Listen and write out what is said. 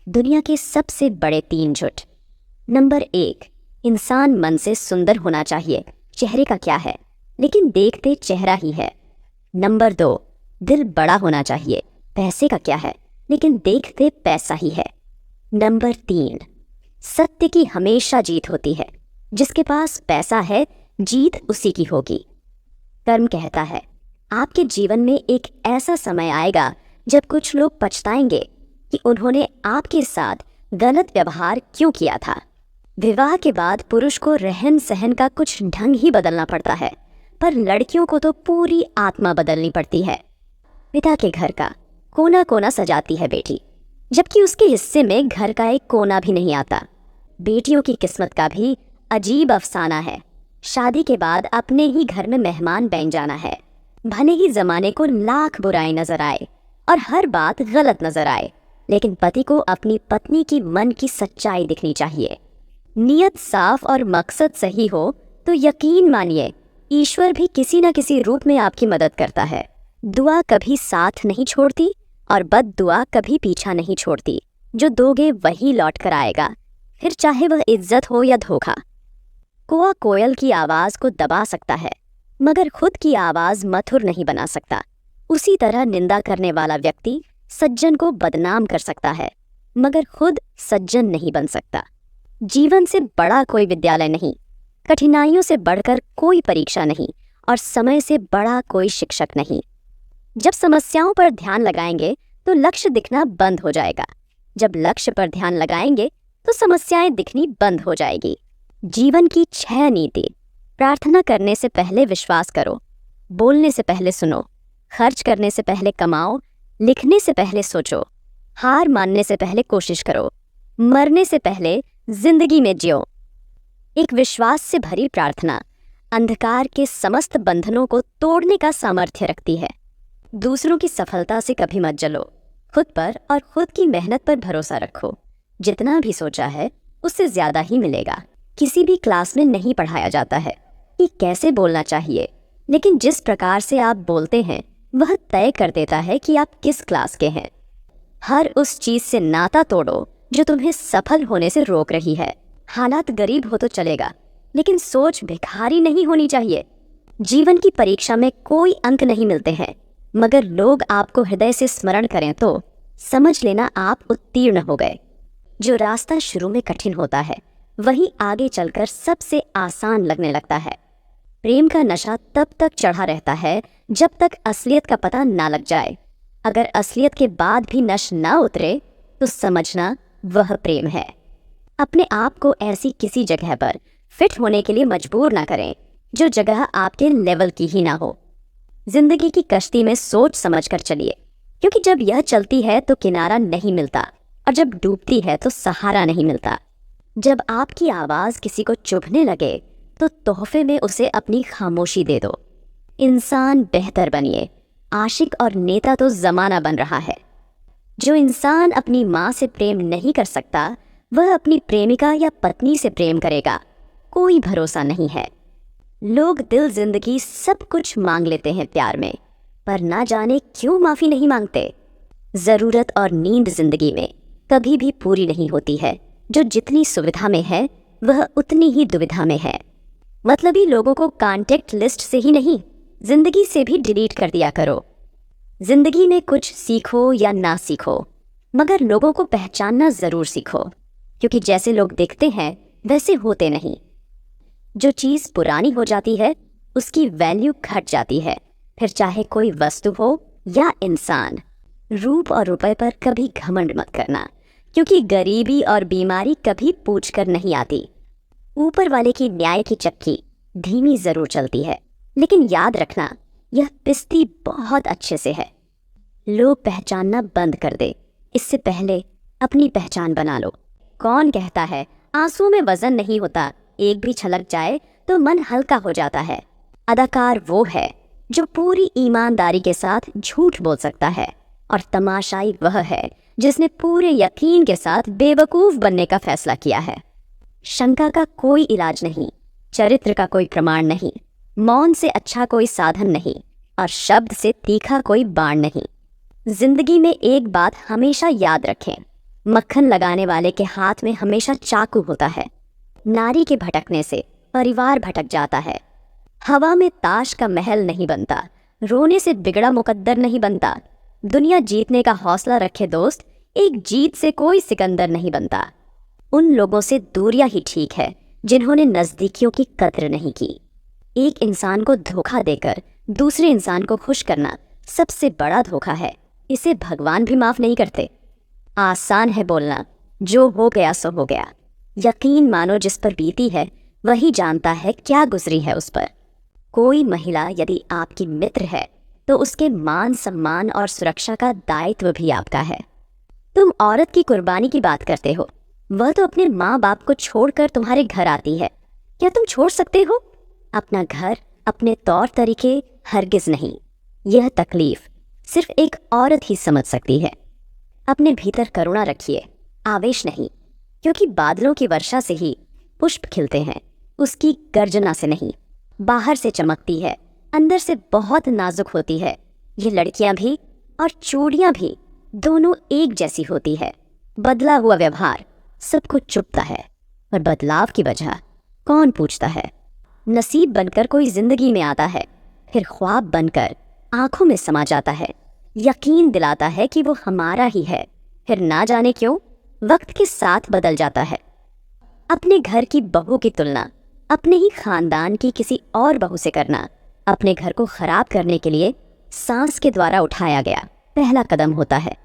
दुनिया के सबसे बड़े 3 झूठ। नंबर 1, इंसान मन से सुंदर होना चाहिए, चेहरे का क्या है, लेकिन देखते चेहरा ही है। नंबर 2, दिल बड़ा होना चाहिए, पैसे का क्या है, लेकिन देखते पैसा ही है। नंबर 3, सत्य की हमेशा जीत होती है, जिसके पास पैसा है जीत उसी की होगी। कर्म कहता है आपके जीवन में एक ऐसा समय आएगा जब कुछ लोग पछताएंगे कि उन्होंने आपके साथ गलत व्यवहार क्यों किया था। विवाह के बाद पुरुष को रहन सहन का कुछ ढंग ही बदलना पड़ता है, पर लड़कियों को तो पूरी आत्मा बदलनी पड़ती है। पिता के घर का कोना कोना सजाती है बेटी, जबकि उसके हिस्से में घर का एक कोना भी नहीं आता। बेटियों की किस्मत का भी अजीब अफसाना है। शादी के बाद अपने ही घर में मेहमान बन जाना है, भले ही जमाने को लाख बुराई नजर आए और हर बात गलत नजर आए, लेकिन पति को अपनी पत्नी की मन की सच्चाई दिखनी चाहिए। नियत साफ और मकसद सही हो तो यकीन मानिए ईश्वर भी किसी न किसी रूप में आपकी मदद करता है। दुआ कभी साथ नहीं छोड़ती और बद दुआ कभी पीछा नहीं छोड़ती। जो दोगे वही लौट कर आएगा, फिर चाहे वह इज्जत हो या धोखा। कौवा कोयल की आवाज को दबा सकता है, मगर खुद की आवाज मधुर नहीं बना सकता। उसी तरह निंदा करने वाला व्यक्ति सज्जन को बदनाम कर सकता है, मगर खुद सज्जन नहीं बन सकता। जीवन से बड़ा कोई विद्यालय नहीं, कठिनाइयों से बढ़कर कोई परीक्षा नहीं और समय से बड़ा कोई शिक्षक नहीं। जब समस्याओं पर ध्यान लगाएंगे तो लक्ष्य दिखना बंद हो जाएगा। जब लक्ष्य पर ध्यान लगाएंगे तो समस्याएं दिखनी बंद हो जाएगी। जीवन की 6 नीति। प्रार्थना करने से पहले विश्वास करो, बोलने से पहले सुनो, खर्च करने से पहले कमाओ, लिखने से पहले सोचो, हार मानने से पहले कोशिश करो, मरने से पहले जिंदगी में जियो। एक विश्वास से भरी प्रार्थना अंधकार के समस्त बंधनों को तोड़ने का सामर्थ्य रखती है। दूसरों की सफलता से कभी मत जलो, खुद पर और खुद की मेहनत पर भरोसा रखो। जितना भी सोचा है उससे ज्यादा ही मिलेगा। किसी भी क्लास में नहीं पढ़ाया जाता है कि कैसे बोलना चाहिए, लेकिन जिस प्रकार से आप बोलते हैं वह तय कर देता है कि आप किस क्लास के हैं। हर उस चीज से नाता तोड़ो जो तुम्हें सफल होने से रोक रही है। हालात गरीब हो तो चलेगा, लेकिन सोच भिखारी नहीं होनी चाहिए। जीवन की परीक्षा में कोई अंक नहीं मिलते हैं, मगर लोग आपको हृदय से स्मरण करें तो समझ लेना आप उत्तीर्ण हो गए। जो रास्ता शुरू में कठिन होता है वही आगे चलकर सबसे आसान लगने लगता है। प्रेम का नशा तब तक चढ़ा रहता है जब तक असलियत का पता ना लग जाए। अगर असलियत के बाद भी नश ना उतरे तो समझना वह प्रेम है। अपने आप को ऐसी किसी जगह पर फिट होने के लिए मजबूर ना करें जो जगह आपके लेवल की ही ना हो। जिंदगी की कश्ती में सोच समझ कर चलिए, क्योंकि जब यह चलती है तो किनारा नहीं मिलता और जब डूबती है तो सहारा नहीं मिलता। जब आपकी आवाज किसी को चुभने लगे तो तोहफे में उसे अपनी खामोशी दे दो। इंसान बेहतर बनिए, आशिक और नेता तो जमाना बन रहा है। जो इंसान अपनी माँ से प्रेम नहीं कर सकता वह अपनी प्रेमिका या पत्नी से प्रेम करेगा। कोई भरोसा नहीं है। लोग दिल जिंदगी सब कुछ मांग लेते हैं प्यार में, पर ना जाने क्यों माफी नहीं मांगते। जरूरत और नींद जिंदगी में कभी भी पूरी नहीं होती है। जो जितनी सुविधा में है वह उतनी ही दुविधा में है। मतलबी लोगों को कॉन्टेक्ट लिस्ट से ही नहीं, जिंदगी से भी डिलीट कर दिया करो। जिंदगी में कुछ सीखो या ना सीखो, मगर लोगों को पहचानना जरूर सीखो, क्योंकि जैसे लोग दिखते हैं वैसे होते नहीं। जो चीज़ पुरानी हो जाती है उसकी वैल्यू घट जाती है, फिर चाहे कोई वस्तु हो या इंसान। रूप और रुपए पर कभी घमंड मत करना, क्योंकि गरीबी और बीमारी कभी पूछ कर नहीं आती। ऊपर वाले की न्याय की चक्की धीमी जरूर चलती है, लेकिन याद रखना यह पिसती बहुत अच्छे से है। लोग पहचानना बंद कर दे, इससे पहले अपनी पहचान बना लो। कौन कहता है आंसू में वजन नहीं होता, एक भी छलक जाए तो मन हल्का हो जाता है। अदाकार वो है जो पूरी ईमानदारी के साथ झूठ बोल सकता है, और तमाशाई वह है जिसने पूरे यकीन के साथ बेवकूफ बनने का फैसला किया है। शंका का कोई इलाज नहीं, चरित्र का कोई प्रमाण नहीं, मौन से अच्छा कोई साधन नहीं, और शब्द से तीखा कोई बाण नहीं। जिंदगी में एक बात हमेशा याद रखें, मक्खन लगाने वाले के हाथ में हमेशा चाकू होता है। नारी के भटकने से परिवार भटक जाता है। हवा में ताश का महल नहीं बनता, रोने से बिगड़ा मुकद्दर नहीं बनता। दुनिया जीतने का हौसला रखे दोस्त, एक जीत से कोई सिकंदर नहीं बनता। उन लोगों से दूरियां ही ठीक है जिन्होंने नज़दीकियों की कद्र नहीं की। एक इंसान को धोखा देकर दूसरे इंसान को खुश करना सबसे बड़ा धोखा है। इसे भगवान भी माफ नहीं करते। आसान है बोलना, जो हो गया सो हो गया। यकीन मानो जिस पर बीती है वही जानता है क्या गुजरी है उस पर। कोई महिला यदि आपकी मित्र है तो उसके मान सम्मान और सुरक्षा का दायित्व भी आपका है। तुम औरत की कुर्बानी की बात करते हो, वह तो अपने माँ बाप को छोड़कर तुम्हारे घर आती है। क्या तुम छोड़ सकते हो अपना घर, अपने तौर तरीके? हरगिज नहीं। यह तकलीफ सिर्फ एक औरत ही समझ सकती है। अपने भीतर करुणा रखिए, आवेश नहीं, क्योंकि बादलों की वर्षा से ही पुष्प खिलते हैं, उसकी गर्जना से नहीं। बाहर से चमकती है, अंदर से बहुत नाजुक होती है। ये लड़कियां भी और चूड़ियां भी दोनों एक जैसी होती है। बदला हुआ व्यवहार सबको चुभता है, और बदलाव की वजह कौन पूछता है। नसीब बनकर कोई जिंदगी में आता है, फिर ख्वाब बनकर आंखों में समा जाता है। यकीन दिलाता है कि वो हमारा ही है, फिर ना जाने क्यों वक्त के साथ बदल जाता है। अपने घर की बहू की तुलना अपने ही खानदान की किसी और बहू से करना अपने घर को खराब करने के लिए सांस के द्वारा उठाया गया पहला कदम होता है।